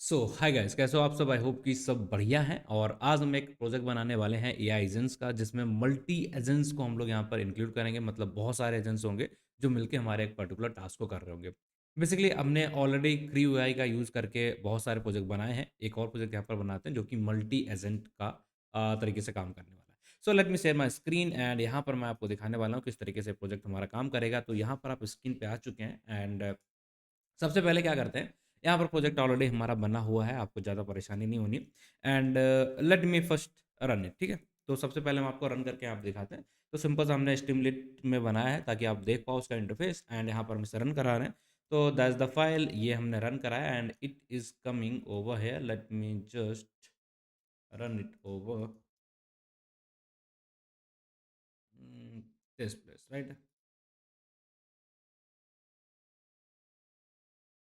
Hi guys, कैसे हो आप सब? आई होप कि सब बढ़िया हैं। और आज हम एक प्रोजेक्ट बनाने वाले हैं एआई एजेंट्स का, जिसमें मल्टी एजेंट्स को हम लोग यहाँ पर इंक्लूड करेंगे। मतलब बहुत सारे एजेंट्स होंगे जो मिलके हमारे एक पर्टिकुलर टास्क को कर रहे होंगे। बेसिकली हमने ऑलरेडी क्रू एआई का यूज़ करके बहुत सारे प्रोजेक्ट बनाए हैं। एक और प्रोजेक्ट यहाँ पर बनाते हैं जो कि मल्टी एजेंट का तरीके से काम करने वाला है। So let me share my screen and यहाँ पर मैं आपको दिखाने वाला हूँ किस तरीके से प्रोजेक्ट हमारा काम करेगा। तो यहाँ पर आप स्क्रीन पे आ चुके हैं एंड सबसे पहले क्या करते हैं, यहाँ पर प्रोजेक्ट ऑलरेडी हमारा बना हुआ है, आपको ज़्यादा परेशानी नहीं होनी। And let me first run it, ठीक है? तो सबसे पहले हम आपको रन करके आप दिखाते हैं। तो सिंपल सा हमने स्टिमलेट में बनाया है ताकि आप देख पाओ उसका इंटरफेस। एंड यहाँ पर हम इसे रन करा रहे हैं। तो दैट्स द फाइल, ये हमने रन कराया and it is coming over here. Let me just run it over this place, right?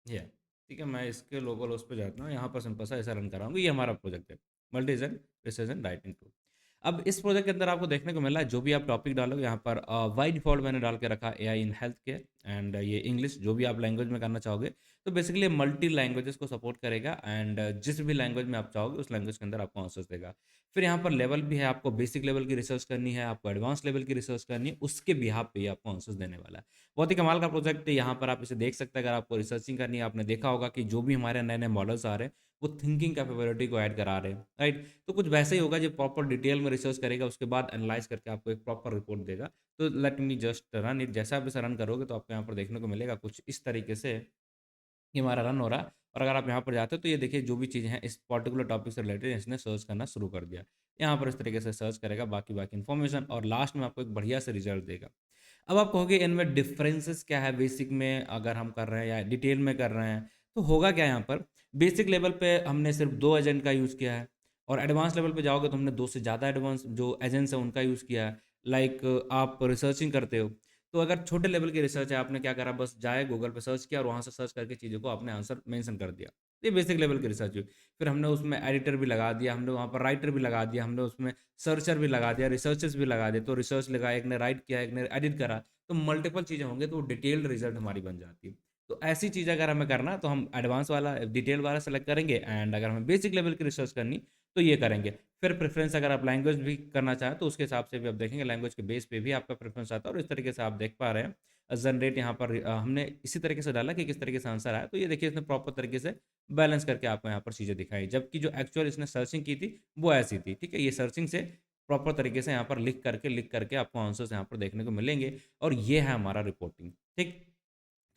या ठीक है, मैं इसके लोकल उस पे जाता हूँ, यहाँ पर सिंपल सा ऐसा रन कराऊंगा। ये हमारा प्रोजेक्ट है, मल्टीजन प्रिसीजन राइटिंग टूल। अब इस प्रोजेक्ट के अंदर आपको देखने को मिला है जो भी आप टॉपिक डालोगे यहाँ पर बाई डिफॉल्ट मैंने डाल के रखा AI in health care and ये इंग्लिश, जो भी आप लैंग्वेज में करना चाहोगे। तो बेसिकली मल्टी लैंग्वेजेस को सपोर्ट करेगा एंड जिस भी लैंग्वेज में आप चाहोगे उस लैंग्वेज के अंदर आपको आंसर्स देगा। फिर यहाँ पर लेवल भी है, आपको बेसिक लेवल की रिसर्च करनी है, आपको एडवांस लेवल की रिसर्च करनी है, उसके बिहाफ पे ही आपको आंसर्स देने वाला है। बहुत ही कमाल का प्रोजेक्ट है। यहाँ पर आप इसे देख सकते हैं। अगर आपको रिसर्चिंग करनी है, आपने देखा होगा कि जो भी हमारे नए-नए मॉडल्स आ रहे हैं, वो थिंकिंग कैपेबिलिटी को ऐड करा रहे हैं, राइट? तो कुछ वैसे ही होगा जो प्रॉपर डिटेल में रिसर्च करेगा, उसके बाद एनालाइज़ करके आपको एक प्रॉपर रिपोर्ट देगा। तो let me just run it. जैसा आप इसे रन करोगे तो आपको यहाँ पर देखने को मिलेगा कुछ इस तरीके से ये हमारा रन हो रहा है। और अगर आप यहाँ पर जाते हो तो ये देखिए जो भी चीज़ें हैं इस पर्टिकुलर टॉपिक से रिलेटेड इसने सर्च करना शुरू कर दिया। यहाँ पर इस तरीके से सर्च करेगा बाकी बाकी इन्फॉर्मेशन और लास्ट में आपको एक बढ़िया से रिजल्ट देगा। अब आप कहोगे इनमें डिफरेंसेस क्या है बेसिक में अगर हम कर रहे हैं या डिटेल में कर रहे हैं, तो होगा क्या यहाँ पर? बेसिक लेवल पे हमने सिर्फ 2 एजेंट का यूज़ किया है और एडवांस लेवल पे जाओगे तो हमने 2 से ज़्यादा एडवांस जो एजेंट्स हैं उनका यूज़ किया है। लाइक आप रिसर्चिंग करते हो, तो अगर छोटे लेवल की रिसर्च है, आपने क्या करा, बस जाए गूगल पे सर्च किया और वहाँ से सर्च करके चीज़ों को आपने आंसर मेंशन कर दिया। ये बेसिक लेवल की रिसर्च हुई। फिर हमने उसमें एडिटर भी लगा दिया, हमने वहाँ पर राइटर भी लगा दिया, हमने उसमें सर्चर भी लगा दिया, रिसर्चर्स भी लगा दिए। तो रिसर्च लगाया, एक ने राइट किया, एक ने एडिट करा, तो मल्टीपल चीज़ें होंगी तो वो डिटेल्ड रिज़ल्ट हमारी बन जाती है। तो ऐसी चीज़ अगर हमें करना है तो हम एडवांस वाला डिटेल वाला सेलेक्ट करेंगे एंड अगर हमें बेसिक लेवल की रिसर्च करनी तो ये करेंगे। फिर प्रेफ़रेंस अगर आप लैंग्वेज भी करना चाहें तो उसके हिसाब से भी आप देखेंगे, लैंग्वेज के बेस पे भी आपका प्रेफ़रेंस आता है और इस तरीके से आप देख पा रहे हैं जनरेट यहाँ पर हमने इसी तरीके से डाला कि किस तरीके से आंसर आया। तो ये देखिए इसने प्रॉपर तरीके से बैलेंस करके आपको यहाँ पर चीज़ें दिखाई। जबकि जो एक्चुअल इसने सर्चिंग की थी वो ऐसी थी, ठीक है? ये सर्चिंग से प्रॉपर तरीके से यहाँ पर लिख करके आपको आंसर्स यहाँ पर देखने को मिलेंगे और ये है हमारा रिपोर्टिंग, ठीक?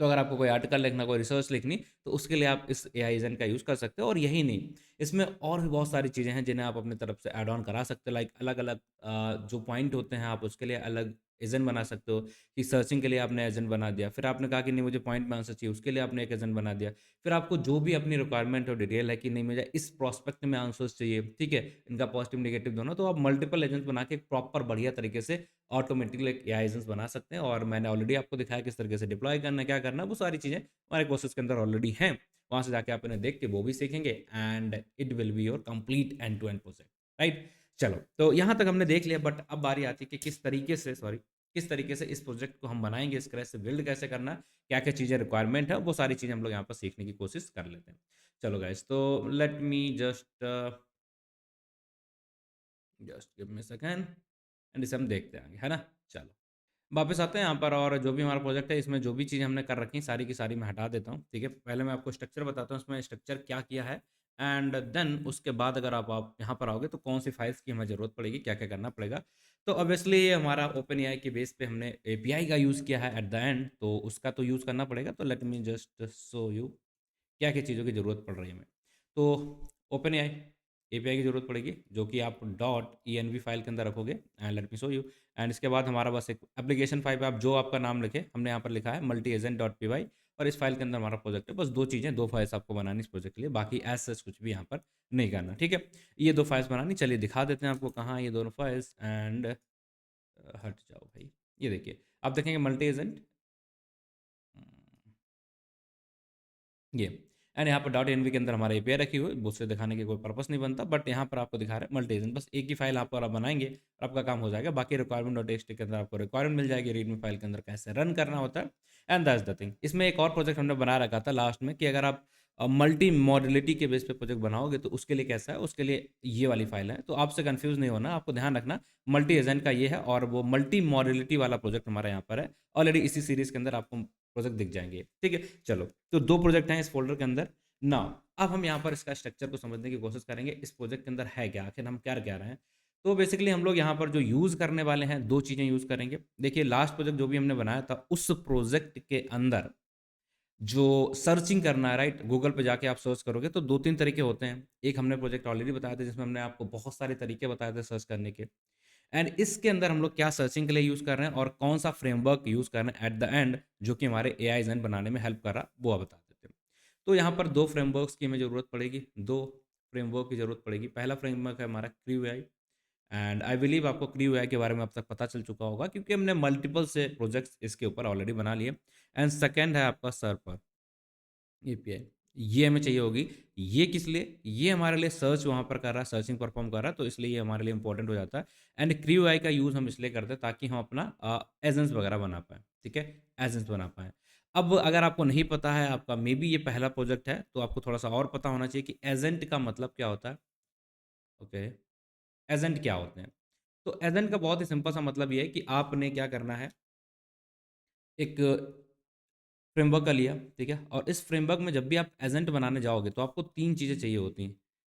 तो अगर आपको कोई आर्टिकल लिखना, कोई रिसर्च लिखनी, तो उसके लिए आप इस एआई एजेंट का यूज़ कर सकते हो। और यही नहीं, इसमें और भी बहुत सारी चीज़ें हैं जिन्हें आप अपनी तरफ से ऐड ऑन करा सकते हो। लाइक अलग-अलग जो पॉइंट होते हैं आप उसके लिए अलग एजेंट बना सकते हो कि सर्चिंग के लिए आपने एजेंट बना दिया। फिर आपने कहा कि नहीं मुझे पॉइंट में आंसर चाहिए, उसके लिए आपने एक एजेंट बना दिया। फिर आपको जो भी अपनी रिक्वायरमेंट और डिटेल है कि नहीं मुझे इस प्रोस्पेक्ट में आंसर्स चाहिए, ठीक है? इनका पॉजिटिव, नेगेटिव दोनों, तो आप मल्टीपल एजेंट्स बना के एक प्रॉपर बढ़िया तरीके से ऑटोमेटिकली एक एआई एजेंट्स बना सकते हैं। और मैंने ऑलरेडी आपको दिखाया किस तरीके से डिप्लॉय करना है, क्या करना है, वो सारी चीज़ें हमारे कोर्सेज़ के अंदर ऑलरेडी हैं। वहाँ से जाके आप इन्हें देख के वो भी सीखेंगे and it will be your complete end to end project, right? चलो, तो यहाँ तक हमने देख लिया बट अब बारी आती है कि किस तरीके से इस प्रोजेक्ट को हम बनाएँगे, स्क्रैच से बिल्ड कैसे करना, क्या-क्या चीज़ें रिक्वायरमेंट है, वो सारी चीज़ें हम लोग यहाँ पर सीखने की कोशिश कर लेते हैं। चलो गाइज़, तो let me just give me a second and इसे हम देखते हैं आगे, है ना? चलो। वापस आते हैं यहाँ पर और जो भी हमारा प्रोजेक्ट है इसमें जो भी चीज़ें हमने कर रखी हैं सारी की सारी मैं हटा देता हूँ, ठीक है? पहले मैं आपको स्ट्रक्चर बताता हूँ इसमें स्ट्रक्चर क्या किया है एंड देन उसके बाद अगर आप यहाँ पर आओगे तो कौन सी फाइल्स की हमें ज़रूरत पड़ेगी, क्या-क्या करना पड़ेगा। तो ऑब्वियसली ये हमारा ओपन एआई के बेस पे हमने एपीआई का यूज़ किया है एट द एंड, तो उसका तो यूज़ करना पड़ेगा। तो let me just show you क्या-क्या चीज़ों की ज़रूरत पड़ रही है हमें। तो ओपन एआई एपीआई की ज़रूरत पड़ेगी जो कि आप डॉट ENV फाइल के अंदर रखोगे and let me show you. And इसके बाद हमारा बस एक एप्लीकेशन फाइल पे आप जो आपका नाम लिखें, हमने यहाँ पर लिखा है multi agent dot P Y और इस फाइल के अंदर हमारा प्रोजेक्ट है। बस 2 चीज़ें, 2 फाइल्स आपको बनानी इस प्रोजेक्ट के लिए, बाकी एज़ सच कुछ भी यहाँ पर नहीं करना, ठीक है? ये 2 फाइल्स बनानी, चलिए दिखा देते हैं आपको कहाँ है ये दोनों फाइल्स एंड हट जाओ भाई। ये देखिए, आप देखेंगे मल्टी एजेंट ये एंड यहाँ पर डॉट एनवी के अंदर हमारा एपीआई रखी हुई, उससे दिखाने की कोई पर्पस नहीं बनता बट यहाँ पर आपको दिखा रहे हैं मल्टी एजेंट। बस एक ही फाइल आप और आप बनाएंगे और आपका काम हो जाएगा। बाकी रिक्वायरमेंट डॉट टेक्स्ट के अंदर आपको रिक्वायरमेंट मिल जाएगी, रीडमी फाइल के अंदर कैसे रन करना होता है एंड दैट्स द थिंग। इसमें एक और प्रोजेक्ट हमने बना रखा था लास्ट में कि अगर आप मल्टी मॉडलिटी के बेस पे प्रोजेक्ट बनाओगे तो उसके लिए कैसा है, उसके लिए ये वाली फाइल है। तो आपसे कंफ्यूज नहीं होना, आपको ध्यान रखना मल्टी एजेंट का ये है और वो मल्टी मॉडलिटी वाला प्रोजेक्ट हमारा यहाँ पर है। ऑलरेडी इसी सीरीज के अंदर आपको प्रोजेक्ट दिख जाएंगे, ठीक है। चलो, तो 2 प्रोजेक्ट हैं इस फ़ोल्डर के अंदर। नाउ अब हम यहाँ पर इसका स्ट्रक्चर को समझने की कोशिश करेंगे, इस प्रोजेक्ट के अंदर है क्या, आखिर हम क्या रहे हैं। तो बेसिकली हम लोग यहाँ पर जो यूज़ करने वाले हैं 2 चीज़ें यूज़ करेंगे। देखिए लास्ट प्रोजेक्ट जो भी हमने बनाया था उस प्रोजेक्ट के अंदर जो सर्चिंग करना है, राइट, गूगल पे जाके आप सर्च करोगे तो 2-3 तरीके होते हैं। एक हमने प्रोजेक्ट ऑलरेडी बताया था जिसमें हमने आपको बहुत सारे तरीके बताए थे सर्च करने के। एंड इसके अंदर हम लोग क्या सर्चिंग के लिए यूज़ कर रहे हैं और कौन सा फ्रेमवर्क यूज़ कर रहे हैं एट द एंड जो कि हमारे एआई एजेंट बनाने में हेल्प कर रहा, वो आप बता देते हैं। तो यहाँ पर 2 फ्रेमवर्क्स की हमें ज़रूरत पड़ेगी, 2 फ्रेमवर्क की ज़रूरत पड़ेगी। पहला फ्रेमवर्क है हमारा crew AI, and I believe आपको क्रू एआई के बारे में अब तक पता चल चुका होगा क्योंकि हमने मल्टीपल से प्रोजेक्ट्स इसके ऊपर ऑलरेडी बना लिए। एंड सेकेंड है आपका सर्पर एपीआई, ये हमें चाहिए होगी। ये किस लिए, ये हमारे लिए सर्च वहाँ पर कर रहा है, सर्चिंग परफॉर्म कर रहा है, तो इसलिए ये हमारे लिए इंपॉर्टेंट हो जाता है। एंड क्रू आई का यूज़ हम इसलिए करते हैं ताकि हम अपना एजेंट्स वगैरह बना पाएँ, ठीक है, एजेंट्स बना पाएँ। अब अगर आपको नहीं पता है, आपका मे बी ये पहला प्रोजेक्ट है, तो आपको थोड़ा सा और पता होना चाहिए कि एजेंट का मतलब क्या होता है। ओके, एजेंट क्या होते हैं। तो एजेंट का बहुत ही सिंपल सा मतलब ये है कि आपने क्या करना है, एक फ्रेमवर्क का लिया, ठीक है, और इस फ्रेमवर्क में जब भी आप एजेंट बनाने जाओगे तो आपको 3 चीज़ें चाहिए होती हैं।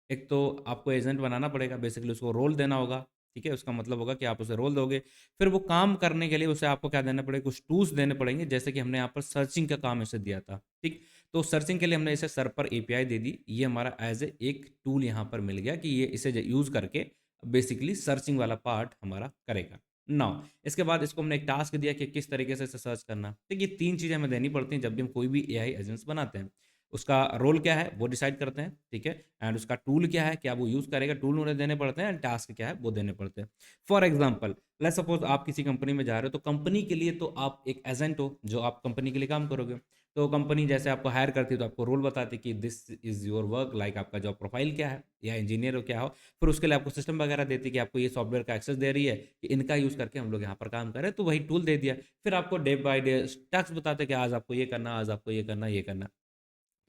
एक तो आपको एजेंट बनाना पड़ेगा, बेसिकली उसको रोल देना होगा, ठीक है, उसका मतलब होगा कि आप उसे रोल दोगे। फिर वो काम करने के लिए उसे आपको क्या देना पड़ेगा, कुछ टूल्स देने पड़ेंगे, जैसे कि हमने यहाँ पर सर्चिंग का काम इसे दिया था, ठीक। तो सर्चिंग के लिए हमने इसे सर्पर एपीआई दे दी, ये हमारा एज ए एक टूल यहाँ पर मिल गया कि ये इसे यूज़ करके बेसिकली सर्चिंग वाला पार्ट हमारा करेगा। नाउ इसके बाद इसको हमने एक टास्क दिया कि किस तरीके से इसे सर्च करना। देखिए 3 चीज़ें हमें देनी पड़ती हैं जब भी हम कोई भी एआई एजेंट्स बनाते हैं। उसका रोल क्या है वो डिसाइड करते हैं, ठीक है, एंड उसका टूल क्या है, क्या वो यूज़ करेगा, टूल उन्हें देने पड़ते हैं, एंड टास्क क्या है वो देने पड़ते हैं। फॉर एग्जाम्पल, लेट्स सपोज आप किसी कंपनी में जा रहे हो, तो कंपनी के लिए तो आप एक एजेंट हो जो आप कंपनी के लिए काम करोगे। तो कंपनी जैसे आपको हायर करती है तो आपको रोल बताती है कि this is your work, like आपका जॉब प्रोफाइल क्या है, या इंजीनियर हो क्या हो। फिर उसके लिए आपको सिस्टम वगैरह देती है कि आपको ये सॉफ्टवेयर का एक्सेस दे रही है कि इनका यूज़ करके हम लोग यहाँ पर काम करें, तो वही टूल दे दिया। फिर आपको डे बाय डे टास्क बताते हैं कि आज आपको ये करना, आज आपको ये करना, ये करना।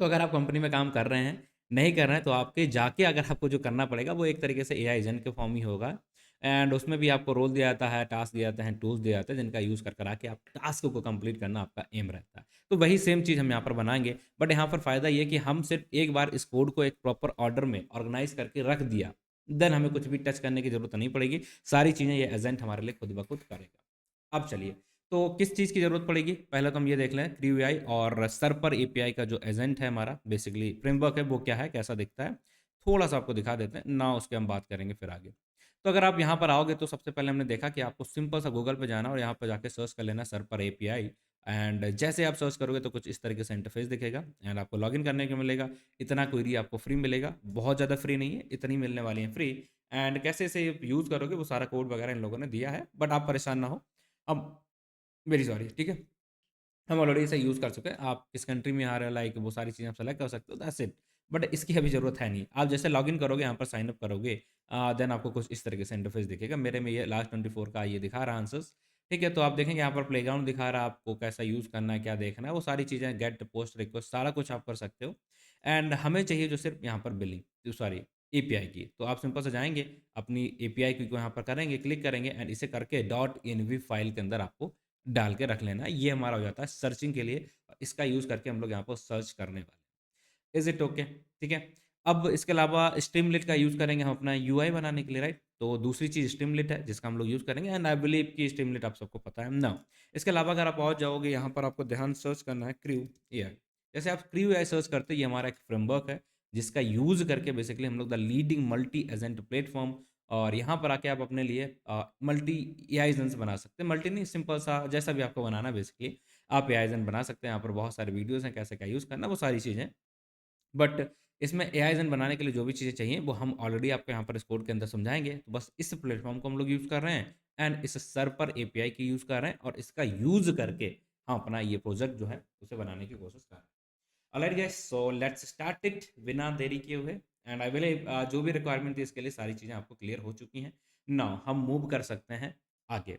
तो अगर आप कंपनी में काम कर रहे हैं, नहीं कर रहे हैं, तो आपके जाके अगर आपको जो करना पड़ेगा वो एक तरीके से एआई एजेंट के फॉर्म ही होगा। एंड उसमें भी आपको रोल दिया जाता है, टास्क दिया जाता है, टूल्स दिया जाता है जिनका यूज़ कर आके आप टास्क को कंप्लीट करना आपका एम रहता है। तो वही सेम चीज़ हम यहाँ पर बनाएंगे, बट यहाँ पर फ़ायदा ये कि हम सिर्फ एक बार इस कोड को एक प्रॉपर ऑर्डर में ऑर्गेनाइज करके रख दिया, देन हमें कुछ भी टच करने की ज़रूरत नहीं पड़ेगी। सारी चीज़ें ये एजेंट हमारे लिए खुद ब खुद करेगा। अब चलिए, तो किस चीज़ की ज़रूरत पड़ेगी, पहले तो हम ये देख लें क्रू एआई और सर्पर एपीआई का जो एजेंट है हमारा, बेसिकली फ्रेमवर्क है, वो क्या है, कैसा दिखता है, थोड़ा सा आपको दिखा देते हैं ना, उसके हम बात करेंगे फिर आगे। तो अगर आप यहाँ पर आओगे तो सबसे पहले हमने देखा कि आपको सिंपल सा गूगल पे जाना और यहाँ पर जाके सर्च कर लेना सर्पर एपीआई। एंड जैसे आप सर्च करोगे तो कुछ इस तरीके से इंटरफेस दिखेगा, एंड आपको लॉगिन करने को मिलेगा। इतना क्वेरी आपको फ्री मिलेगा, बहुत ज़्यादा फ्री नहीं है, इतनी मिलने वाली है फ्री। एंड कैसे इसे यूज़ करोगे वो सारा कोड वगैरह इन लोगों ने दिया है, बट आप परेशान ना हो। अब वेरी सॉरी, ठीक है, हम ऑलरेडी इसे यूज़ कर चुके हैं। आप किस कंट्री में आ रहे हो, लाइक वो सारी चीज़ें आप सेलेक्ट कर सकते हो, दैट्स इट। बट इसकी अभी ज़रूरत है नहीं। आप जैसे लॉगिन करोगे, यहाँ पर साइन अप करोगे, देन आपको कुछ इस तरीके से इंटरफेस दिखेगा। मेरे में ये लास्ट 24 का ये दिखा रहा है आंसर्स, ठीक है। तो आप देखेंगे यहाँ पर प्लेग्राउंड दिखा रहा है, आपको कैसा यूज़ करना है, क्या देखना है, वो सारी चीज़ें गेट, पोस्ट, रिक्वेस्ट सारा कुछ आप कर सकते हो। एंड हमें चाहिए जो सिर्फ यहाँ पर बिलिंग, सॉरी, एपीआई की। तो आप सिंपल से जाएँगे, अपनी एपीआई को यहाँ पर करेंगे, क्लिक करेंगे, एंड इसे करके डॉट एनवी फाइल के अंदर आपको डाल के रख लेना है। ये हमारा हो जाता है सर्चिंग के लिए। इसका यूज़ करके हम लोग यहाँ पर सर्च करने वाले हैं। Is it okay? ठीक है। अब इसके अलावा स्ट्रीमलिट का यूज़ करेंगे हम अपना यूआई बनाने के लिए, राइट? तो दूसरी चीज़ स्ट्रीमलिट है जिसका हम लोग यूज़ करेंगे, एंड आई बिलीव कि स्ट्रीमलिट आप सबको पता है नाउ। इसके अलावा अगर आप और जाओगे, यहाँ पर आपको ध्यान सर्च करना है क्रू एआई। जैसे आप क्रू एआई सर्च करते हो, ये हमारा एक फ्रेमवर्क है जिसका यूज़ करके बेसिकली हम लोग the leading multi agent platform, और यहाँ पर आके आप अपने लिए मल्टी एआई एजेंट्स बना सकते हैं। मल्टी नहीं, सिंपल सा जैसा भी आपको बनाना है बेसिकली आप एआई एजेंट बना सकते हैं। यहाँ पर बहुत सारे वीडियोज़ हैं कैसे क्या यूज़ करना है, वो सारी चीज़ें। बट इसमें एआई एजेंट बनाने के लिए जो भी चीज़ें चाहिए वो हम ऑलरेडी आपको यहाँ पर इस कोड के अंदर समझाएँगे। तो बस इस प्लेटफ़ॉर्म को हम लोग यूज़ कर रहे हैं, एंड इस सर्पर एपीआई की यूज़ कर रहे हैं, और इसका यूज़ करके हम अपना ये प्रोजेक्ट जो है उसे बनाने की कोशिश कर रहे हैं। Alright guys, so let's start it बिना देरी किए हुए। एंड आई बिलीव जो भी रिक्वायरमेंट थी इसके लिए सारी चीज़ें आपको क्लियर हो चुकी हैं। नाउ हम मूव कर सकते हैं आगे।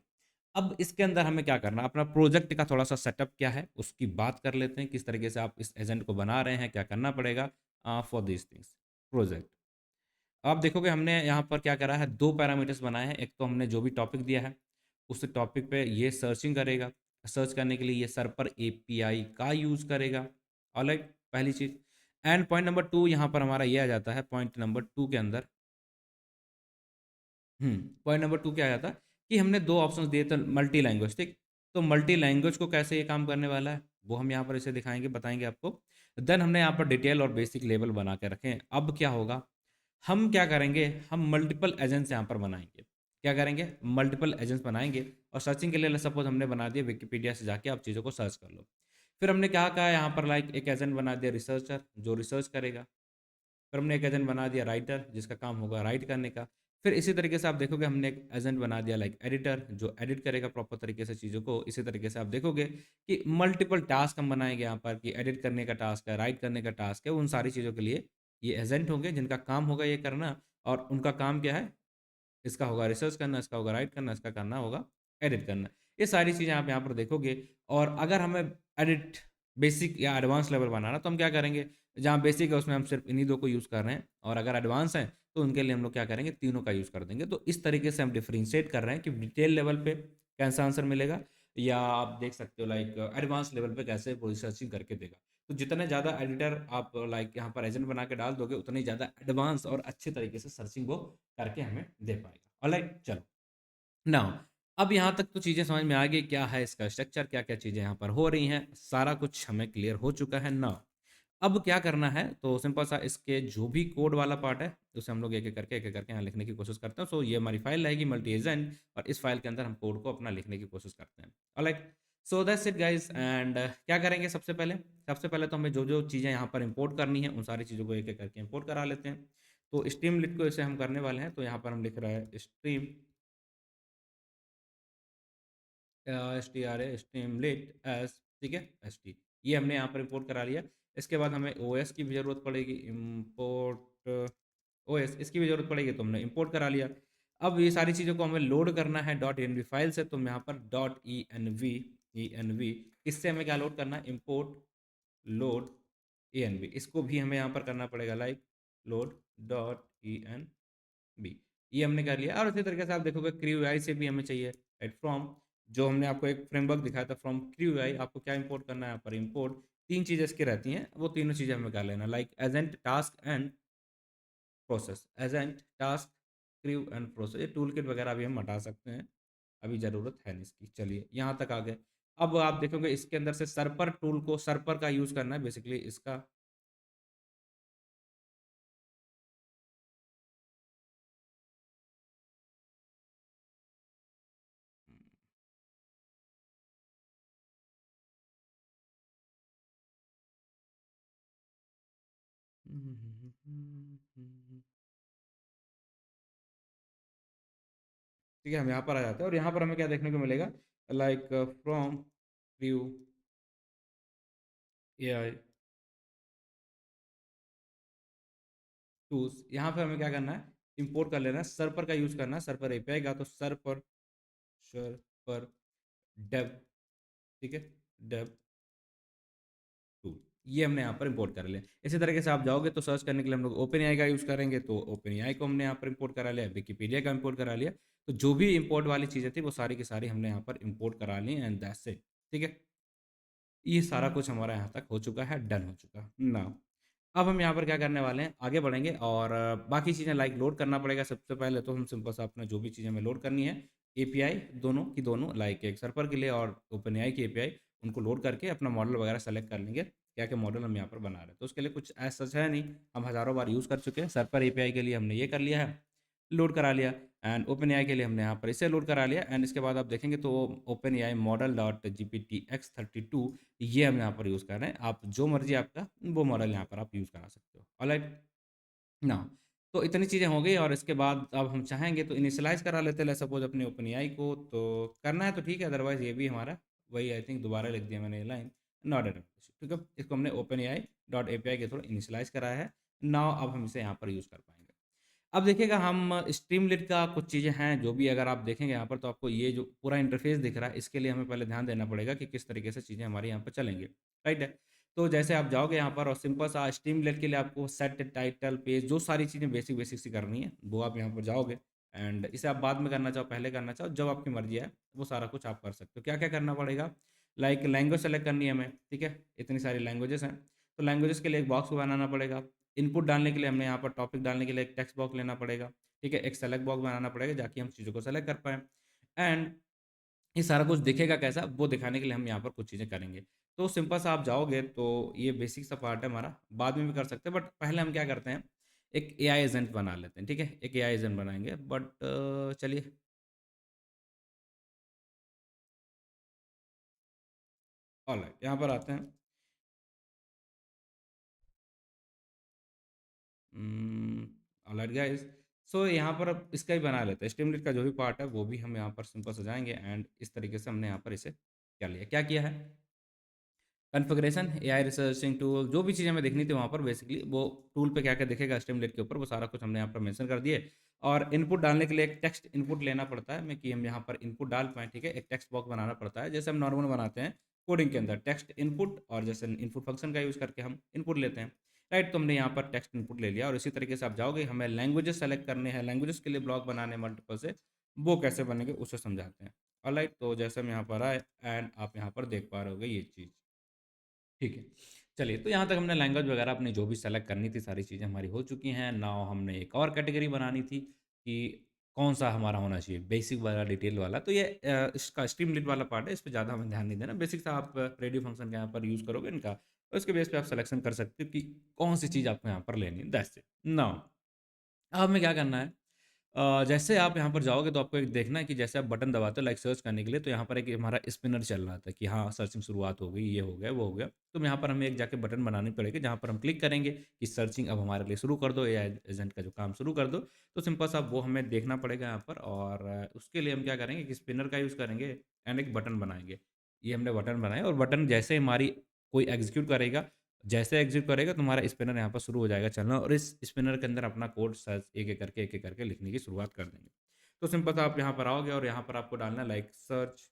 अब इसके अंदर हमें क्या करना है, अपना प्रोजेक्ट का थोड़ा सा सेटअप क्या है उसकी बात कर लेते हैं, किस तरीके से आप इस एजेंट को बना रहे हैं, क्या करना पड़ेगा फॉर दिस थिंग्स प्रोजेक्ट। आप देखोगे हमने यहाँ पर क्या करा है, दो पैरामीटर्स बनाए हैं। एक तो हमने जो भी टॉपिक दिया है उस टॉपिक पे ये सर्चिंग करेगा, सर्च करने के लिए ये सर्पर एपीआई का यूज़ करेगा। ऑलराइट, पहली चीज़। एंड पॉइंट नंबर टू यहाँ पर हमारा ये आ जाता है, पॉइंट नंबर टू के अंदर पॉइंट नंबर टू क्या आया था कि हमने दो ऑप्शंस दिए थे मल्टी लैंग्वेज, ठीक। तो मल्टी लैंग्वेज को कैसे ये काम करने वाला है वो हम यहाँ पर इसे दिखाएंगे, बताएंगे आपको। देन हमने यहाँ पर डिटेल और बेसिक लेवल बना के रखे हैं। अब क्या होगा, हम क्या करेंगे, हम मल्टीपल एजेंट्स यहाँ पर बनाएंगे। क्या करेंगे, मल्टीपल एजेंट्स बनाएंगे। और सर्चिंग के लिए सपोज हमने बना दिया विकिपीडिया से जाके आप चीज़ों को सर्च कर लो। फिर हमने क्या कहा यहाँ पर, लाइक एक एजेंट बना दिया रिसर्चर जो रिसर्च करेगा। फिर हमने एक एजेंट बना दिया राइटर जिसका काम होगा राइट करने का। फिर इसी तरीके से आप देखोगे हमने एक एजेंट बना दिया लाइक एडिटर जो एडिट करेगा प्रॉपर तरीके से चीज़ों को। इसी तरीके से आप देखोगे कि मल्टीपल टास्क हम बनाएंगे यहाँ पर, कि एडिट करने का टास्क है, राइट करने का टास्क है, उन सारी चीज़ों के लिए ये एजेंट होंगे जिनका काम होगा ये करना। और उनका काम क्या है, इसका होगा रिसर्च करना, इसका होगा राइट करना, इसका करना होगा एडिट करना। ये सारी चीज़ें आप यहाँ पर देखोगे। और अगर हमें एडिट बेसिक या एडवांस लेवल बनाना तो हम क्या करेंगे, जहाँ बेसिक है उसमें हम सिर्फ इन्हीं दो को यूज़ कर रहे हैं, और अगर एडवांस है तो उनके लिए हम लोग क्या करेंगे, तीनों का यूज़ कर देंगे। तो इस तरीके से हम डिफ्रेंशिएट कर रहे हैं कि डिटेल लेवल पे कैसा आंसर मिलेगा, या आप देख सकते हो लाइक एडवांस लेवल पे कैसे वो रिसर्चिंग करके देगा। तो जितने ज़्यादा एडिटर आप लाइक यहाँ पर एजेंट बना के डाल दोगे उतनी ज़्यादा एडवांस और अच्छे तरीके से सर्चिंग वो करके हमें दे पाएगा। ऑलराइट, चलो नाउ अब यहाँ तक तो चीज़ें समझ में आ गई, क्या है इसका स्ट्रक्चर, क्या क्या चीज़ें यहाँ पर हो रही हैं, सारा कुछ हमें क्लियर हो चुका है। नाउ अब क्या करना है, तो सिंपल सा इसके जो भी कोड वाला पार्ट है उसे हम लोग एक एक करके यहाँ लिखने की कोशिश करते हैं। सो ये हमारी फाइल रहेगी मल्टी एजेंट, और इस फाइल के अंदर हम कोड को अपना लिखने की कोशिश करते हैं। Alright, so that's it guys. And क्या करेंगे, सबसे पहले तो हमें जो जो चीज़ें यहाँ पर इंपोर्ट करनी है उन सारी चीज़ों को एक एक करके इंपोर्ट करा लेते हैं। तो स्ट्रीम लिट को इसे हम करने वाले हैं, तो यहाँ पर हम लिख रहे हैं stream S T R A Streamlit S, ठीक है, एस टी। ये हमने यहाँ पर इंपोर्ट करा लिया। इसके बाद हमें ओ एस की भी ज़रूरत पड़ेगी, इम्पोर्ट ओ एस, इसकी भी ज़रूरत पड़ेगी, तो हमने इंपोर्ट करा लिया। अब ये सारी चीज़ों को हमें लोड करना है dot E N V file से, तो हम यहाँ पर डॉट ई एन वी इससे हमें क्या लोड करना है, import load E N V, इसको भी हमें यहाँ पर करना पड़ेगा like load dot E N B. ये हमने कर लिया। और इसी तरीके से आप देखोगे क्रू आई से भी हमें चाहिए एट फ्रॉम, जो हमने आपको एक फ्रेमवर्क दिखाया था फ्रॉम क्रू आई, आपको क्या इंपोर्ट करना है यहाँ पर, इंपोर्ट तीन चीज़ें इसकी रहती हैं, वो तीनों चीज़ें हमें कर लेना, like agent task and process. Agent task crew and process, ये टूल किट वगैरह भी हम हटा सकते हैं, अभी ज़रूरत है नहीं इसकी। चलिए यहाँ तक आ गए। अब आप देखोगे इसके अंदर से सर्पर टूल को, सर्पर का यूज़ करना है बेसिकली इसका। ठीक है, हम यहाँ पर आ जाते हैं और यहाँ पर हमें क्या देखने को मिलेगा, like from view A I tools, यहाँ पर हमें क्या करना है, इंपोर्ट कर लेना है, सर्पर का यूज़ करना है, सर्पर एपीआई का, तो सर्पर डेव, ठीक है, डेव टूल, ये हमने यहाँ पर इंपोर्ट कर लिया। इसी तरीके से आप जाओगे तो सर्च करने के लिए हम लोग ओपन एआई का यूज़ करेंगे, तो ओपन एआई को हमने यहाँ पर इंपोर्ट करा लिया, विकिपीडिया का इंपोर्ट करा लिया। तो जो भी इंपोर्ट वाली चीज़ें थी वो सारी की सारी हमने यहाँ पर इंपोर्ट करा ली, एंड दैट्स इट। ठीक है, ये सारा कुछ हमारा यहाँ तक हो चुका है, डन हो चुका ना। अब हम यहाँ पर क्या करने वाले हैं, आगे बढ़ेंगे और बाकी चीज़ें लाइक लोड करना पड़ेगा। सबसे पहले तो हम सिंपल सा अपना जो भी चीज़ें हमें लोड करनी है, एपीआई दोनों की दोनों, लाइक एक सर्वर के लिए और ओपन एआई की एपीआई, उनको लोड करके अपना मॉडल वगैरह सेलेक्ट कर लेंगे, क्या क्या मॉडल हम यहाँ पर बना रहे हैं। तो उसके लिए कुछ ऐसा सच है नहीं, हम हज़ारों बार यूज़ कर चुके हैं। सर्वर एपीआई के लिए हमने ये कर लिया है, लोड करा लिया। एंड ओपन एआई के लिए हमने यहाँ पर इसे लोड करा लिया। एंड इसके बाद आप देखेंगे तो open AI model dot G P T x 32, ये हम यहाँ पर यूज़ कर रहे हैं। आप जो मर्जी आपका वो मॉडल यहाँ पर आप यूज़ करा सकते हो। ऑलराइट ना, तो इतनी चीज़ें हो गई और इसके बाद अब हम चाहेंगे तो इनिशियलाइज करा लेते हैं सपोज अपने ओपन एआई को, तो करना है तो ठीक है, अदरवाइज ये भी हमारा वही, आई थिंक दोबारा लिख दिया मैंने ये लाइन, नॉट एट, ठीक है। इसको हमने ओपन एआई डॉट एपीआई के थ्रू इनिशियलाइज कराया है। नाउ अब हम इसे यहाँ पर यूज़ कर पाएंगे। अब देखिएगा हम स्ट्रीमलीट का कुछ चीज़ें हैं जो भी अगर आप देखेंगे यहाँ पर तो आपको ये जो पूरा इंटरफेस दिख रहा है इसके लिए हमें पहले ध्यान देना पड़ेगा कि किस तरीके से चीज़ें हमारे यहाँ पर चलेंगी, राइट है। तो जैसे आप जाओगे यहाँ पर और सिंपल सा स्ट्रीमलीट के लिए आपको सेट टाइटल पेज जो सारी चीज़ें बेसिक बेसिक सी करनी है वो आप यहाँ पर जाओगे। एंड इसे आप बाद में करना चाहो पहले करना चाहो जब आपकी मर्जी है वो सारा कुछ आप कर सकते हो। क्या क्या करना पड़ेगा, लाइक लैंग्वेज सेलेक्ट करनी है हमें, ठीक है, इतनी सारी लैंग्वेजेस हैं। तो लैंग्वेजेस के लिए एक बॉक्स बनाना पड़ेगा। इनपुट डालने के लिए हमने यहाँ पर टॉपिक डालने के लिए एक टेक्स्ट बॉक्स लेना पड़ेगा, ठीक है, एक सेलेक्ट बॉक्स बनाना पड़ेगा जाकि हम चीज़ों को सेलेक्ट कर पाएँ। एंड ये सारा कुछ दिखेगा कैसा वो दिखाने के लिए हम यहाँ पर कुछ चीज़ें करेंगे। तो सिंपल सा आप जाओगे तो ये बेसिक सा पार्ट है हमारा, बाद में भी कर सकते हैं बट पहले हम क्या करते हैं, एक एआई एजेंट बना लेते हैं, ठीक है, एक एआई एजेंट बनाएंगे बट चलिए। ऑलराइट, यहाँ पर आते हैं। ऑलराइट गाइस, सो यहाँ पर अब इसका ही बना लेते हैं, स्टीमलेट का जो भी पार्ट है वो भी हम यहाँ पर सिंपल सजाएंगे। एंड इस तरीके से हमने यहाँ पर इसे क्या लिया, क्या किया है, कॉन्फ़िगरेशन, एआई रिसर्चिंग टूल, जो भी चीज़ हमें देखनी थी वहाँ पर बेसिकली वो टूल पे क्या-क्या दिखेगा स्ट्रीमलीट के ऊपर वो सारा कुछ हमने यहाँ पर मेंशन कर दिए। और इनपुट डालने के लिए एक टेक्स्ट इनपुट लेना पड़ता है, मैं कि हम यहाँ पर इनपुट डाल पाएँ, ठीक है? एक टेक्स्ट बॉक्स बनाना पड़ता है, जैसे हम नॉर्मल बनाते हैं कोडिंग के अंदर टेक्स्ट इनपुट, और जैसे इनपुट फ़ंक्शन का यूज़ करके हम इनपुट लेते हैं, राइट? तो हमने यहाँ पर टेक्स्ट इनपुट ले लिया और इसी तरीके से आप जाओगे, हमें लैंग्वेजेस सेलेक्ट करने हैं, लैंग्वेजेस के लिए ब्लॉक बनाने हैं मल्टीपल से, वो कैसे बनेंगे उसे समझाते हैं। ऑलराइट, तो जैसे हम यहाँ पर आए एंड आप यहाँ पर देख पा रहे होगे ये चीज़। ठीक है। चलिए, तो यहाँ तक हमने लैंग्वेज वगैरह अपनी जो भी सेलेक्ट करनी थी सारी चीज़ें हमारी हो चुकी हैं। नाउ हमने एक और कैटेगरी बनानी थी कि कौन-सा हमारा होना चाहिए, बेसिक वाला, डिटेल वाला। तो ये इसका स्ट्रीमलीट वाला पार्ट है, इस पे ज़्यादा हमें ध्यान नहीं देना। बेसिक सा आप रेडियो फंक्शन के यहाँ पर यूज़ करोगे इनका, तो उसके बेस पे आप सिलेक्शन कर सकते हो कि कौन-सी चीज़ आपको यहाँ पर लेनी है, दैट्स इट। नाउ अब हमें क्या करना है, जैसे आप यहाँ पर जाओगे तो आपको एक देखना है कि जैसे आप बटन दबाते हो लाइक सर्च करने के लिए तो यहाँ पर एक हमारा स्पिनर चल रहा था कि हाँ सर्चिंग शुरुआत हो गई, ये हो गया वो हो गया। तो यहाँ पर हमें एक जाके बटन बनानी पड़ेगी जहाँ पर हम क्लिक करेंगे कि सर्चिंग अब हमारे लिए शुरू कर दो, एआई एजेंट का जो काम शुरू कर दो। तो सिंपल सा वो हमें देखना पड़ेगा यहाँ पर, और उसके लिए हम क्या करेंगे कि स्पिनर का यूज़ करेंगे एंड एक बटन बनाएंगे। ये हमने बटन बनाया और बटन जैसे हमारी कोई एग्जीक्यूट करेगा, जैसे एग्ज़िट करेगा तुम्हारा स्पिनर यहाँ पर शुरू हो जाएगा चलना, और इस स्पिनर के अंदर अपना कोड सर्च एक-एक करके लिखने की शुरुआत कर देंगे। तो सिंपल सा आप यहाँ पर आओगे और यहाँ पर आपको डालना है लाइक सर्च,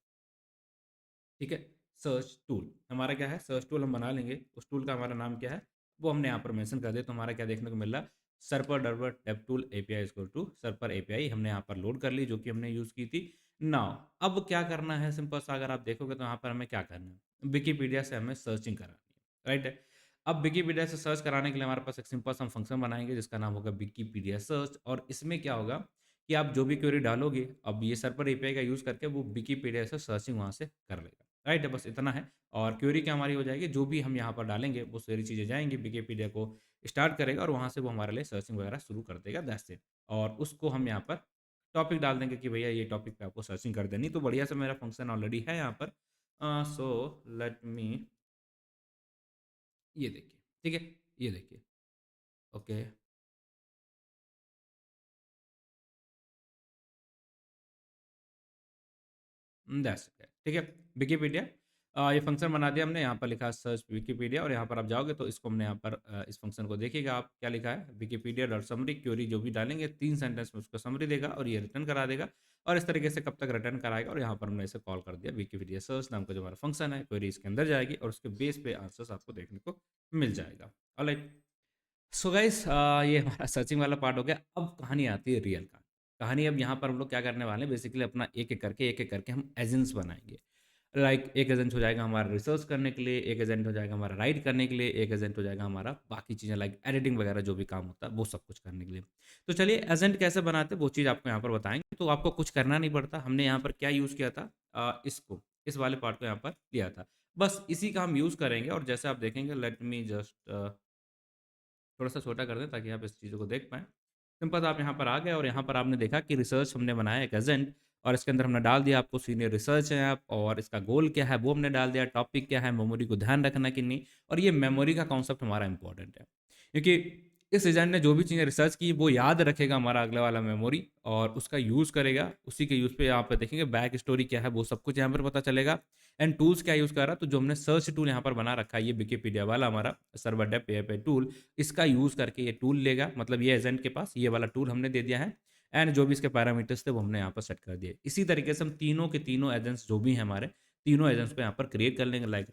ठीक है? सर्च टूल, हमारा क्या है, सर्च टूल हम बना लेंगे। उस टूल का हमारा नाम क्या है, वो हमने यहाँ पर मेंशन कर दिया। तो हमारा क्या देखने को मिल रहा है, सर्पर डर्वर dev tool API equal to Serper API हमने यहाँ पर लोड कर ली जो कि हमने यूज़ की थी। नाउ अब क्या करना है, सिंपल सा अगर आप देखोगे तो यहाँ पर हमें क्या करना है, विकिपीडिया से हमें सर्चिंग करानी है, राइट? अब विकिपीडिया से सर्च कराने के लिए हमारे पास एक सिंपल सा हम फंक्शन बनाएँगे जिसका नाम होगा विकिपीडिया सर्च, और इसमें क्या होगा कि आप जो भी क्वेरी डालोगे, अब ये सर्वर एपीआई का यूज़ करके वो विकिपीडिया से सर्चिंग वहाँ से कर लेगा, राइट है? बस इतना है। और क्वेरी क्या हमारी हो जाएगी, जो भी हम यहाँ पर डालेंगे वो सारी चीज़ें जाएँगी विकिपीडिया को स्टार्ट करेगा और वहाँ से वो हमारे लिए सर्चिंग वगैरह शुरू कर देगा, दैट्स इट। और उसको हम यहाँ पर टॉपिक डाल देंगे कि भैया ये टॉपिक पे आपको सर्चिंग कर देनी, तो बढ़िया से मेरा फंक्शन ऑलरेडी है यहाँ पर। सो लेट मी, ये देखिए, ठीक है? ये देखिए, ओके। दैट्स इट, ठीक है। विकिपीडिया, ये फंक्शन बना दिया हमने, यहाँ पर लिखा है सर्च विकिपीडिया, और यहाँ पर आप जाओगे तो इसको हमने यहाँ पर इस फंक्शन को देखिएगा आप, क्या लिखा है, विकिपीडिया डॉट समरी, क्वेरी जो भी डालेंगे 3 सेंटेंस में उसको समरी देगा और ये रिटर्न करा देगा। और इस तरीके से कब तक रिटर्न कराएगा, और यहाँ पर हमने इसे कॉल कर दिया विकिपीडिया सर्च नाम का जो हमारा फंक्शन है, क्वेरी इसके अंदर जाएगी और उसके बेस पे आंसर्स आपको देखने को मिल जाएगा। ऑलराइट, सो गाइस, ये हमारा सर्चिंग वाला पार्ट हो गया। अब कहानी आती है रियल कहानी। कहानी अब यहाँ पर हम लोग क्या करने वाले हैं, बेसिकली अपना एक एक करके हम एजेंट्स बनाएंगे। लाइक एक एजेंट हो जाएगा हमारा रिसर्च करने के लिए, एक एजेंट हो जाएगा हमारा राइट करने के लिए, एक एजेंट हो जाएगा हमारा बाकी चीज़ें लाइक एडिटिंग वगैरह जो भी काम होता है वो सब कुछ करने के लिए। तो चलिए एजेंट कैसे बनाते हैं वो चीज़ आपको यहाँ पर बताएंगे। तो आपको कुछ करना नहीं पड़ता, हमने यहाँ पर क्या यूज़ किया था, इसको, इस वाले पार्ट को यहाँ पर लिया था। बस इसी का हम यूज़ करेंगे, और जैसे आप देखेंगे, लेट मी जस्ट थोड़ा-सा छोटा कर दें ताकि आप इस चीज़ों को देख पाएँ। सिंपल सा आप यहाँ पर आ गए और यहाँ पर आपने देखा कि रिसर्च हमने बनाया एक एजेंट, और इसके अंदर हमने डाल दिया आपको सीनियर रिसर्च है आप, और इसका गोल क्या है वो हमने डाल दिया, टॉपिक क्या है, मेमोरी को ध्यान रखना कि नहीं, और ये मेमोरी का कॉन्सेप्ट हमारा इंपॉर्टेंट है। क्योंकि इस एजेंट ने जो भी चीज़ें रिसर्च की वो याद रखेगा हमारा अगला वाला मेमोरी और उसका यूज़ करेगा। उसी के यूज़ पे यहाँ पे देखेंगे बैक स्टोरी क्या है वो सब कुछ यहाँ पर पता चलेगा। एंड टूल्स क्या यूज़ कर रहा है, तो जो हमने सर्च टूल यहाँ पर बना रखा है ये विकिपीडिया वाला हमारा सर्वर डेप एआई टूल, इसका यूज़ करके ये टूल लेगा। मतलब ये एजेंट के पास ये वाला टूल हमने दे दिया है एंड जो भी इसके पैरामीटर्स थे वो हमने यहाँ पर सेट कर दिए। इसी तरीके से हम तीनों के तीनों एजेंट्स जो भी हैं हमारे, तीनों एजेंट्स को यहाँ पर क्रिएट कर लेंगे। लाइक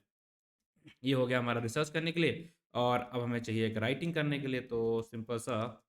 ये हो गया हमारा रिसर्च करने के लिए और अब हमें चाहिए एक राइटिंग करने के लिए, तो सिंपल सा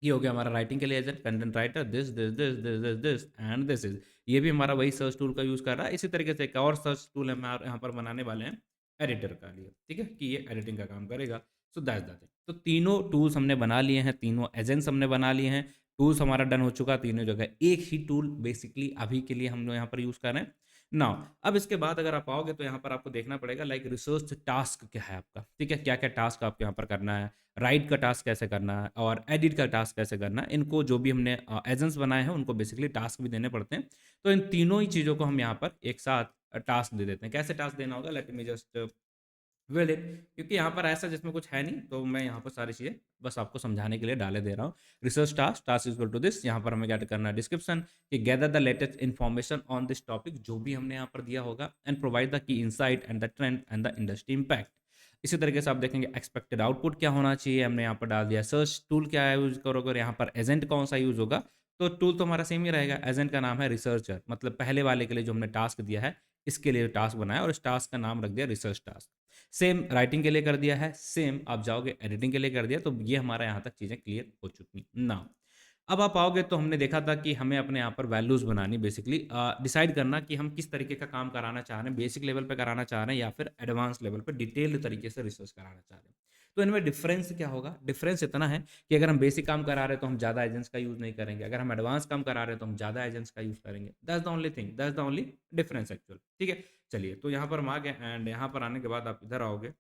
ये हो गया हमारा राइटिंग के लिए agent content writer this this this this this this and this is. ये भी हमारा वही सर्च टूल का यूज़ कर रहा है। इसी तरीके से एक और सर्च टूल हम यहाँ पर बनाने वाले हैं एडिटर का लिए, ठीक है, कि ये एडिटिंग का काम करेगा। So that's that thing. तो तीनों टूल्स हमने बना लिए हैं, तीनों एजेंट्स हमने बना लिए हैं, टूल्स हमारा डन हो चुका तीनों जगह। एक ही टूल बेसिकली अभी के लिए हम लोग यहाँ पर यूज़ कर रहे हैं। नाउ अब इसके बाद अगर आप आओगे तो यहाँ पर आपको देखना पड़ेगा लाइक रिसर्च टास्क क्या है आपका, ठीक है, क्या क्या टास्क आपको यहाँ पर करना है, राइट का टास्क कैसे करना है और एडिट का टास्क कैसे करना है। इनको जो भी हमने एजेंट्स बनाए हैं उनको बेसिकली टास्क भी देने पड़ते हैं। तो इन तीनों ही चीज़ों को हम यहाँ पर एक साथ टास्क दे देते हैं। कैसे टास्क देना होगा, let me just well it, क्योंकि यहाँ पर ऐसा जिसमें कुछ है नहीं तो मैं यहाँ पर सारी चीज़ें बस आपको समझाने के लिए डाले दे रहा हूँ। Research task, task equal to this, यहाँ पर हमें क्या करना है, डिस्क्रिप्शन कि gather the latest information on this topic, जो भी हमने यहाँ पर दिया होगा, and provide the key insight and the trend and the industry impact. इसी तरीके से आप देखेंगे एक्सपेक्टेड आउटपुट क्या होना चाहिए, हमने यहाँ पर डाल दिया सर्च टूल क्या यूज़ करोगे और यहाँ पर एजेंट कौन सा यूज़ होगा। तो टूल तो हमारा सेम ही रहेगा, एजेंट का नाम है रिसर्चर, मतलब पहले वाले के लिए जो हमने टास्क दिया है इसके लिए टास्क बनाया और इस टास्क का नाम रख दिया रिसर्च टास्क। सेम राइटिंग के लिए कर दिया है, सेम आप जाओगे एडिटिंग के लिए कर दिया। तो ये हमारा यहाँ तक चीज़ें क्लियर हो चुकी ना। अब आप आओगे तो हमने देखा था कि हमें अपने यहाँ पर वैल्यूज़ बनानी, बेसिकली डिसाइड करना कि हम किस तरीके का काम कराना चाह रहे हैं, बेसिक लेवल पे कराना चाह रहे हैं या फिर एडवांस लेवल पे डिटेल्ड तरीके से रिसर्च कराना चाह रहे हैं। तो इनमें डिफरेंस क्या होगा, डिफरेंस इतना है कि अगर हम बेसिक काम करा रहे हैं तो हम ज़्यादा एजेंट्स का यूज़ नहीं करेंगे, अगर हम एडवांस काम करा रहे हैं तो हम ज़्यादा एजेंट्स का यूज़ करेंगे। That's the only thing, that's the only difference actual, ठीक है। चलिए तो यहाँ पर हम आ गए एंड यहाँ पर आने के बाद आप इधर आओगे,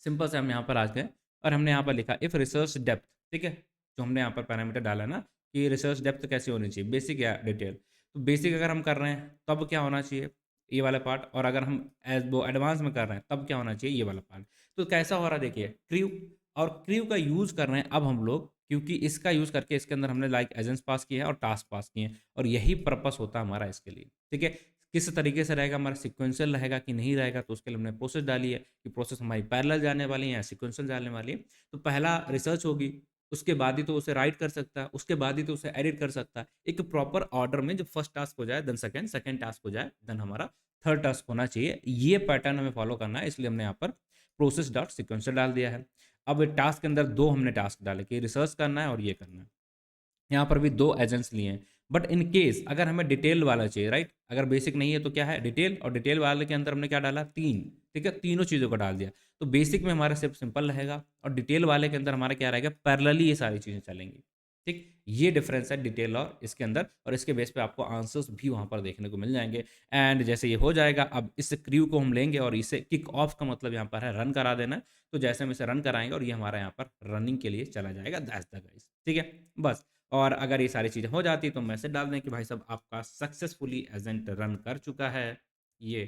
सिंपल से हम यहाँ पर आ गए और हमने यहाँ पर लिखा इफ़ रिसर्च डेप्थ, ठीक है, जो हमने यहाँ पर पैरामीटर डाला ना कि रिसर्च डेप्थ कैसे होनी चाहिए, बेसिक या डिटेल। तो बेसिक अगर हम कर रहे हैं तब क्या होना चाहिए, ये वाला पार्ट, और अगर हम एज वो एडवांस में कर रहे हैं तब क्या होना चाहिए, ये वाला पार्ट। तो कैसा हो रहा है देखिए, क्रू, और क्रू का यूज़ कर रहे हैं अब हम लोग, क्योंकि इसका यूज़ करके इसके अंदर हमने लाइक एजेंट्स पास किए हैं और टास्क पास किए हैं और यही पर्पस होता है हमारा इसके लिए, ठीक है। किस तरीके से रहेगा हमारा, सिक्वेंशियल रहेगा कि नहीं रहेगा, तो उसके लिए हमने प्रोसेस डाली है कि प्रोसेस हमारी पैरेलल जाने वाली है या सिक्वेंशियल जाने वाली है। तो पहला रिसर्च होगी, उसके बाद ही तो उसे राइट कर सकता है, उसके बाद ही तो उसे एडिट कर सकता है। एक प्रॉपर ऑर्डर में जब फर्स्ट टास्क हो जाए देन सेकंड, सेकंड टास्क हो जाए देन हमारा थर्ड टास्क होना चाहिए। ये पैटर्न हमें फॉलो करना है, इसलिए हमने यहाँ पर प्रोसेस डॉट सिक्वेंशियल डाल दिया है। अब टास्क के अंदर दो हमने टास्क डाले कि रिसर्च करना है और ये करना है। यहाँ पर भी दो एजेंट्स लिए हैं, बट इन केस अगर हमें डिटेल वाला चाहिए, राइट, अगर बेसिक नहीं है तो क्या है डिटेल, और डिटेल वाले के अंदर हमने क्या डाला, तीन, ठीक है, तीनों चीज़ों को डाल दिया। तो बेसिक में हमारा सिर्फ सिंपल रहेगा और डिटेल वाले के अंदर हमारा क्या रहेगा, पैरेलली ये सारी चीज़ें चलेंगी, ठीक। ये डिफरेंस है डिटेल और इसके अंदर, और इसके बेस पे आपको आंसर्स भी वहाँ पर देखने को मिल जाएंगे। एंड जैसे ये हो जाएगा, अब इस क्रू को हम लेंगे और इसे किक ऑफ का मतलब यहाँ पर है रन करा देना। तो जैसे हम इसे रन कराएंगे और ये हमारा यहाँ पर रनिंग के लिए चला जाएगा, दैट्स द गाइस, ठीक है, बस। और अगर ये सारी चीज़ें हो जाती तो मैसेज डाल दें कि भाई साहब आपका सक्सेसफुली एजेंट रन कर चुका है, ये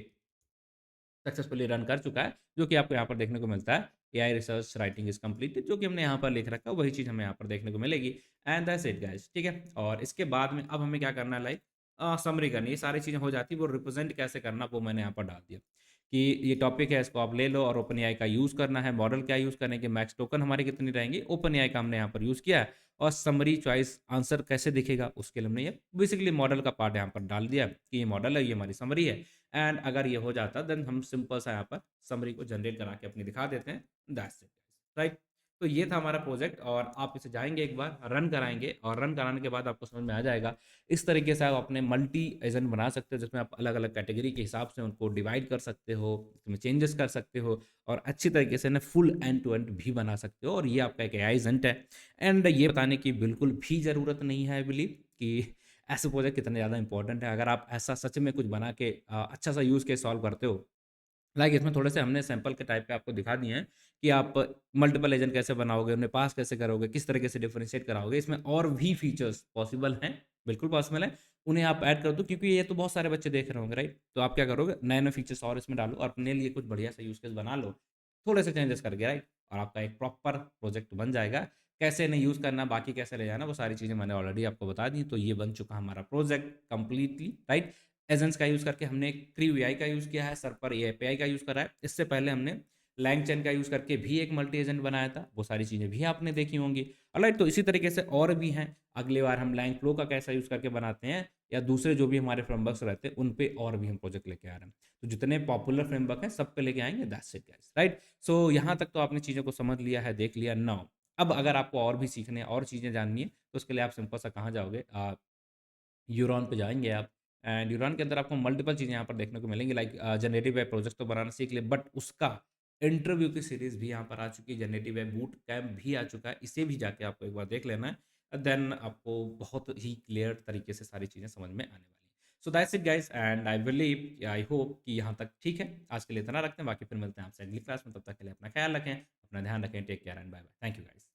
सक्सेसफुली रन कर चुका है, जो कि आपको यहाँ पर देखने को मिलता है AI research writing is completed, जो कि हमने यहाँ पर लिख रखा है वही चीज़ हमें यहाँ पर देखने को मिलेगी। एंड दैट्स इट गाइस, ठीक है। और इसके बाद में अब हमें क्या करना है, लाइक समरी करनी, ये सारी चीज़ें हो जाती, वो रिप्रेजेंट कैसे करना वो मैंने यहाँ पर डाल दिया कि ये टॉपिक है, इसको आप ले लो और ओपन एआई का यूज़ करना है। मॉडल क्या यूज़ करने के, मैक्स टोकन हमारी कितनी रहेंगी, ओपन एआई का हमने यहाँ पर यूज़ किया है। और समरी चॉइस आंसर कैसे दिखेगा उसके लिए हमने ये बेसिकली मॉडल का पार्ट यहाँ पर डाल दिया कि ये मॉडल है, ये हमारी समरी है। एंड अगर ये हो जाता देन हम सिंपल सा यहाँ पर समरी को जनरेट करा के अपनी दिखा देते हैं, दैट्स इट, राइट। तो ये था हमारा प्रोजेक्ट और आप इसे जाएंगे एक बार रन कराएंगे और रन कराने के बाद आपको समझ में आ जाएगा। इस तरीके से आप अपने मल्टी एजेंट बना सकते हो जिसमें आप अलग अलग कैटेगरी के हिसाब से उनको डिवाइड कर सकते हो, उसमें चेंजेस कर सकते हो और अच्छी तरीके से ना फुल एंड टू एंड भी बना सकते हो। और ये आपका एक एआई एजेंट है। एंड ये बताने की बिल्कुल भी ज़रूरत नहीं है आई बिलीव कि ऐसे प्रोजेक्ट कितने ज़्यादा इंपॉर्टेंट है। अगर आप ऐसा सच में कुछ बना के अच्छा सा यूज़ केस सॉल्व करते हो, लाइक इसमें थोड़े से हमने सैंपल के टाइप पे आपको दिखा दिए हैं कि आप मल्टीपल एजेंट कैसे बनाओगे, उन्हें पास कैसे करोगे, किस तरीके से डिफरेंशिएट कराओगे। इसमें और भी फीचर्स पॉसिबल हैं, बिल्कुल पॉसिबल है। उन्हें आप ऐड कर दो क्योंकि ये तो बहुत सारे बच्चे देख रहे होंगे, राइट। तो आप क्या करोगे, नए नए फीचर्स और इसमें डालो और अपने लिए कुछ बढ़िया सा यूज़ केस बना लो, थोड़े से चेंजेस करके, राइट। और आपका एक प्रॉपर प्रोजेक्ट बन जाएगा। कैसे इन्हें यूज़ करना, बाकी कैसे ले जाना, वो सारी चीज़ें मैंने ऑलरेडी आपको बता दी। तो ये बन चुका हमारा प्रोजेक्ट कंप्लीटली, राइट। एजेंट्स का यूज़ करके हमने क्री वीआई का यूज़ किया है, सर पर एपीआई का यूज़ करा है। इससे पहले हमने लैंगचेन का यूज़ करके भी एक मल्टी एजेंट बनाया था, वो सारी चीज़ें भी आपने देखी होंगी। ऑलराइट, तो इसी तरीके से और भी हैं। अगली बार हम लैंग फ्लो का कैसा यूज़ करके बनाते हैं, या दूसरे जो भी हमारे फ्रेमवर्क्स रहते हैं उन पे और भी हम प्रोजेक्ट लेके आ रहे हैं। तो जितने पॉपुलर फ्रेमवर्क हैं सब पे लेके आएंगे, दैट्स इट गाइस, राइट। सो यहाँ तक तो आपने चीज़ों को समझ लिया है, देख लिया। नाउ अब अगर आपको और भी सीखने और चीज़ें जाननी है तो उसके लिए आप सिंपल सा कहाँ जाओगे, यूरॉन पे जाएँगे आप। एंड यूरॉन के अंदर आपको मल्टीपल चीज़ें यहाँ पर देखने को मिलेंगी, लाइक जनरेटिव वेब प्रोजेक्ट तो बनाना सीख लिए, बट उसका इंटरव्यू की सीरीज़ भी यहाँ पर आ चुकी है, जनरेटिव वेब बूट कैंप भी आ चुका है, इसे भी जाके आपको एक बार देख लेना है। देन आपको बहुत ही क्लियर तरीके से सारी चीज़ें समझ में आने वाली हैं। So that's it guys, and I believe, I hope कि यहाँ तक ठीक है। आज के लिए इतना रखते हैं, बाकी फिर मिलते हैं आपसे अगली क्लास में। तब तक के लिए अपना ख्याल रखें, अपना ध्यान रखें। Take care and bye bye. Thank you guys.